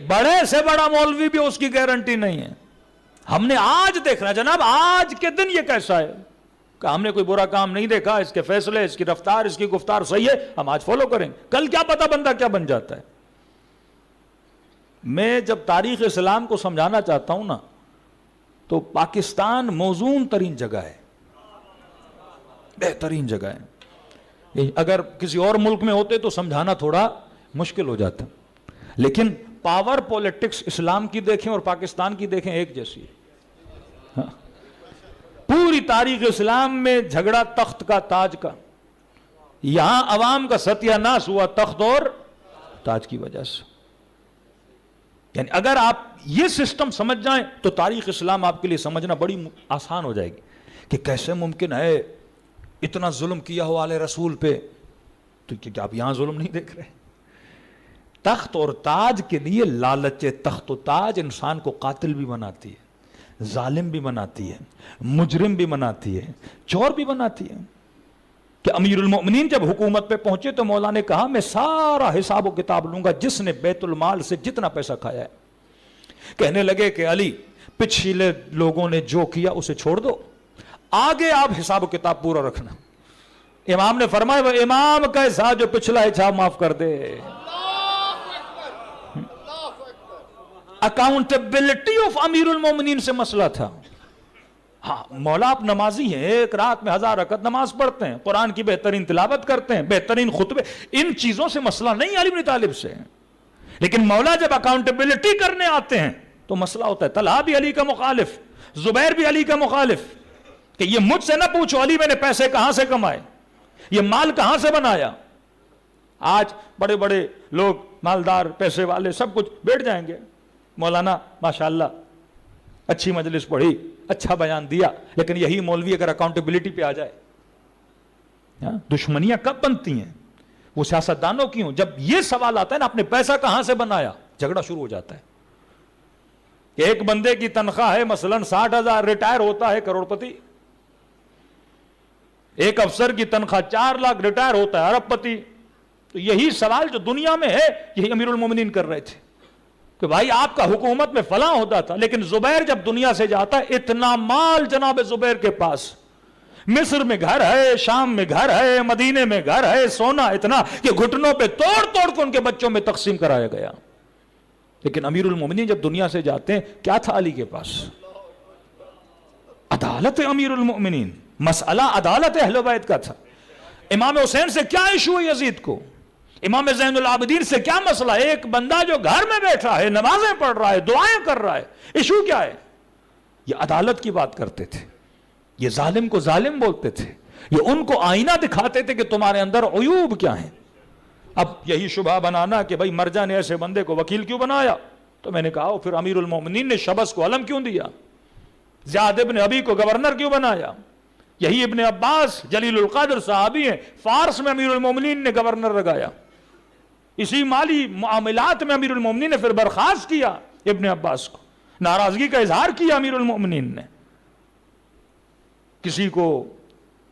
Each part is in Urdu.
بڑے سے بڑا مولوی بھی اس کی گارنٹی نہیں ہے. ہم نے آج دیکھنا جناب، آج کے دن یہ کیسا ہے کہ ہم نے کوئی برا کام نہیں دیکھا، اس کے فیصلے، اس کی رفتار، اس کی گفتار صحیح ہے، ہم آج فالو کریں. کل کیا پتہ بندہ کیا بن جاتا ہے. میں جب تاریخ اسلام کو سمجھانا چاہتا ہوں نا، تو پاکستان موزون ترین جگہ ہے، بہترین جگہ ہے. اگر کسی اور ملک میں ہوتے تو سمجھانا تھوڑا مشکل ہو جاتا، لیکن پاور پولیٹکس اسلام کی دیکھیں اور پاکستان کی دیکھیں ایک جیسی ہے. پوری تاریخ اسلام میں جھگڑا تخت کا تاج کا، یہاں عوام کا ستیہ ناش ہوا تخت اور تاج کی وجہ سے. یعنی اگر آپ یہ سسٹم سمجھ جائیں تو تاریخ اسلام آپ کے لیے سمجھنا بڑی آسان ہو جائے گی کہ کیسے ممکن ہے اتنا ظلم کیا ہو آل رسول پہ. تو کیا آپ یہاں ظلم نہیں دیکھ رہے؟ تخت اور تاج کے لیے لالچ تخت و تاج انسان کو قاتل بھی بناتی ہے، ظالم بھی بناتی ہے، مجرم بھی بناتی ہے، چور بھی بناتی ہے. کہ امیر المؤمنین جب حکومت پہ پہنچے تو مولا نے کہا میں سارا حساب و کتاب لوں گا جس نے بیت المال سے جتنا پیسہ کھایا ہے. کہنے لگے کہ علی پچھلے لوگوں نے جو کیا اسے چھوڑ دو، آگے آپ حساب و کتاب پورا رکھنا. امام نے فرمایا وہ امام کا حساب جو پچھلا حساب معاف کر دے. اکاؤنٹیبلٹی آف امیر المومنین سے مسئلہ تھا. ہاں مولا آپ نمازی ہیں، ایک رات میں 1000 رکعت نماز پڑھتے ہیں، قرآن کی بہترین تلاوت کرتے ہیں، بہترین خطبے، ان چیزوں سے مسئلہ نہیں علی بن طالب سے. لیکن مولا جب اکاؤنٹیبلٹی کرنے آتے ہیں تو مسئلہ ہوتا ہے. طلحہ بھی علی کا مخالف، زبیر بھی علی کا مخالف کہ یہ مجھ سے نہ پوچھو علی میں نے پیسے کہاں سے کمائے، یہ مال کہاں سے بنایا. آج بڑے بڑے لوگ مالدار پیسے والے سب کچھ بیٹھ جائیں گے، مولانا ماشاءاللہ اچھی مجلس پڑھی، اچھا بیان دیا، لیکن یہی مولوی اگر اکاؤنٹیبلٹی پہ آ جائے، دشمنیاں کب بنتی ہیں؟ وہ سیاستدانوں کی ہوں. جب یہ سوال آتا ہے نا اپنے پیسہ کہاں سے بنایا، جھگڑا شروع ہو جاتا ہے. ایک بندے کی تنخواہ ہے مثلا 60,000، ریٹائر ہوتا ہے کروڑ پتی. ایک افسر کی تنخواہ 4 لاکھ، ریٹائر ہوتا ہے ارب پتی. تو یہی سوال جو دنیا میں ہے یہی امیر المومنین کر رہے تھے کہ بھائی آپ کا حکومت میں فلاں ہوتا تھا، لیکن زبیر جب دنیا سے جاتا ہے اتنا مال جناب زبیر کے پاس، مصر میں گھر ہے، شام میں گھر ہے، مدینے میں گھر ہے، سونا اتنا کہ گھٹنوں پہ توڑ توڑ کے ان کے بچوں میں تقسیم کرایا گیا. لیکن امیر المومنین جب دنیا سے جاتے ہیں کیا تھا علی کے پاس؟ عدالت امیر المومنین، مسئلہ عدالت اہل بیت کا تھا. امام حسین سے کیا ایشو ہے یزید کو؟ امام زین العابدین سے کیا مسئلہ؟ ایک بندہ جو گھر میں بیٹھا ہے، نمازیں پڑھ رہا ہے، دعائیں کر رہا ہے، ایشو کیا ہے؟ یہ عدالت کی بات کرتے تھے، یہ ظالم کو ظالم بولتے تھے، یہ ان کو آئینہ دکھاتے تھے کہ تمہارے اندر عیوب کیا ہیں. اب یہی شبہ بنانا کہ بھائی مرجع نے ایسے بندے کو وکیل کیوں بنایا، تو میں نے کہا پھر امیر المومنین نے شبس کو علم کیوں دیا، زیاد ابن ابی کو گورنر کیوں بنایا. یہی ابن عباس جلیل القدر صحابی ہیں، فارس میں امیر المومنین نے گورنر لگایا. اسی مالی معاملات میں امیر المومنین نے پھر برخاست کیا ابن عباس کو، ناراضگی کا اظہار کیا امیر المومنین نے. کسی کو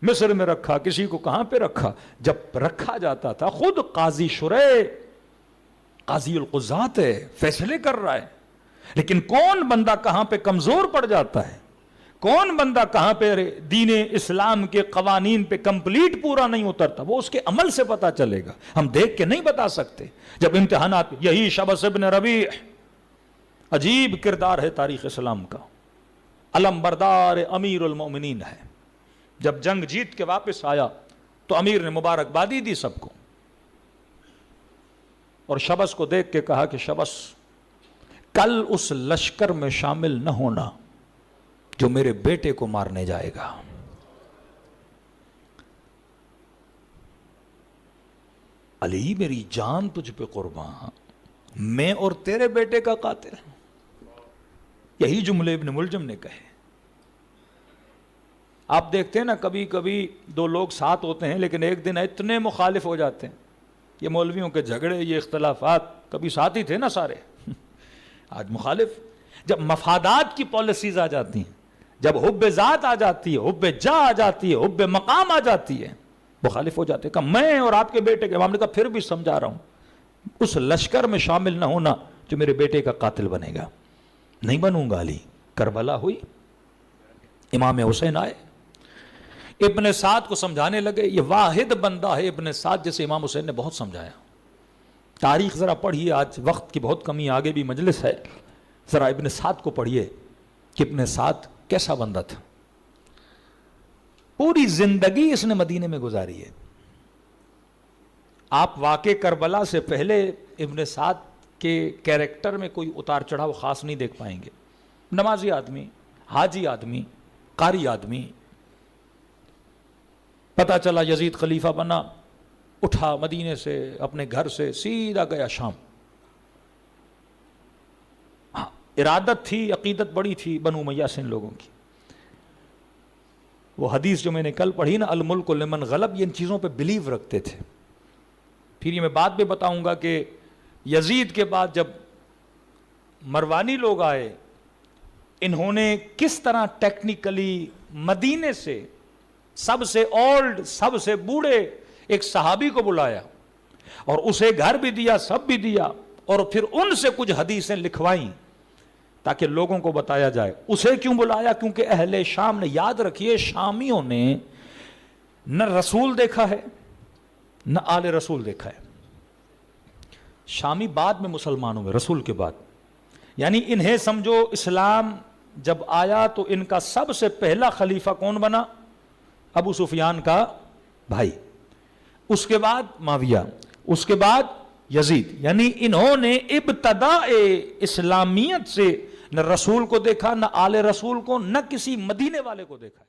مصر میں رکھا، کسی کو کہاں پہ رکھا. جب رکھا جاتا تھا خود قاضی شریح، قاضی القضات ہے، فیصلے کر رہا ہے، لیکن کون بندہ کہاں پہ کمزور پڑ جاتا ہے، کون بندہ کہاں پہ دین اسلام کے قوانین پہ کمپلیٹ پورا نہیں اترتا، وہ اس کے عمل سے پتا چلے گا، ہم دیکھ کے نہیں بتا سکتے. جب امتحانات، یہی شبس ابن ربیع عجیب کردار ہے تاریخ اسلام کا، علم بردار امیر المومنین ہے. جب جنگ جیت کے واپس آیا تو امیر نے مبارکبادی دی سب کو، اور شبس کو دیکھ کے کہا کہ شبس کل اس لشکر میں شامل نہ ہونا جو میرے بیٹے کو مارنے جائے گا. علی میری جان تجھ پہ قربان، میں اور تیرے بیٹے کا قاتل. یہی جملے ابن ملجم نے کہے. آپ دیکھتے ہیں نا کبھی کبھی دو لوگ ساتھ ہوتے ہیں لیکن ایک دن اتنے مخالف ہو جاتے ہیں. یہ مولویوں کے جھگڑے، یہ اختلافات، کبھی ساتھ ہی تھے نا سارے، آج مخالف. جب مفادات کی پالیسیز آ جاتی ہیں، جب حب ذات آ جاتی ہے، حب جا آ جاتی ہے، حب مقام آ جاتی ہے، مخالف ہو جاتے ہیں. کہ میں اور آپ کے بیٹے کے، امام نے کہا پھر بھی سمجھا رہا ہوں، اس لشکر میں شامل نہ ہونا جو میرے بیٹے کا قاتل بنے گا. نہیں بنوں گا علی. کربلا ہوئی, امام حسین آئے, ابن سعد کو سمجھانے لگے. یہ واحد بندہ ہے ابن سعد جسے امام حسین نے بہت سمجھایا. تاریخ ذرا پڑھیے, آج وقت کی بہت کمی, آگے بھی مجلس ہے, ذرا ابن سعد کو پڑھیے کہ ابن سعد کیسا بندہ تھا. پوری زندگی اس نے مدینے میں گزاری ہے. آپ واقع کربلا سے پہلے ابن سعد کے کیریکٹر میں کوئی اتار چڑھاؤ خاص نہیں دیکھ پائیں گے. نمازی آدمی, حاجی آدمی, قاری آدمی. پتہ چلا یزید خلیفہ بنا, اٹھا مدینے سے, اپنے گھر سے سیدھا گیا شام. ارادت تھی, عقیدت بڑی تھی بنو امیہ سے ان لوگوں کی. وہ حدیث جو میں نے کل پڑھی نا, الملک لمن غلب, یہ ان چیزوں پہ بلیو رکھتے تھے. پھر یہ میں بات بھی بتاؤں گا کہ یزید کے بعد جب مروانی لوگ آئے, انہوں نے کس طرح ٹیکنیکلی مدینے سے سب سے اولڈ, سب سے بوڑھے ایک صحابی کو بلایا اور اسے گھر بھی دیا, سب بھی دیا, اور پھر ان سے کچھ حدیثیں لکھوائیں تاکہ لوگوں کو بتایا جائے. اسے کیوں بلایا؟ کیونکہ اہل شام نے, یاد رکھیے شامیوں نے نہ رسول دیکھا ہے نہ آل رسول دیکھا ہے. شامی بعد میں مسلمانوں میں, رسول کے بعد. یعنی انہیں سمجھو اسلام جب آیا تو ان کا سب سے پہلا خلیفہ کون بنا؟ ابو سفیان کا بھائی, اس کے بعد معاویہ, اس کے بعد یزید. یعنی انہوں نے ابتداء اسلامیت سے نہ رسول کو دیکھا, نہ آل رسول کو, نہ کسی مدینے والے کو دیکھا.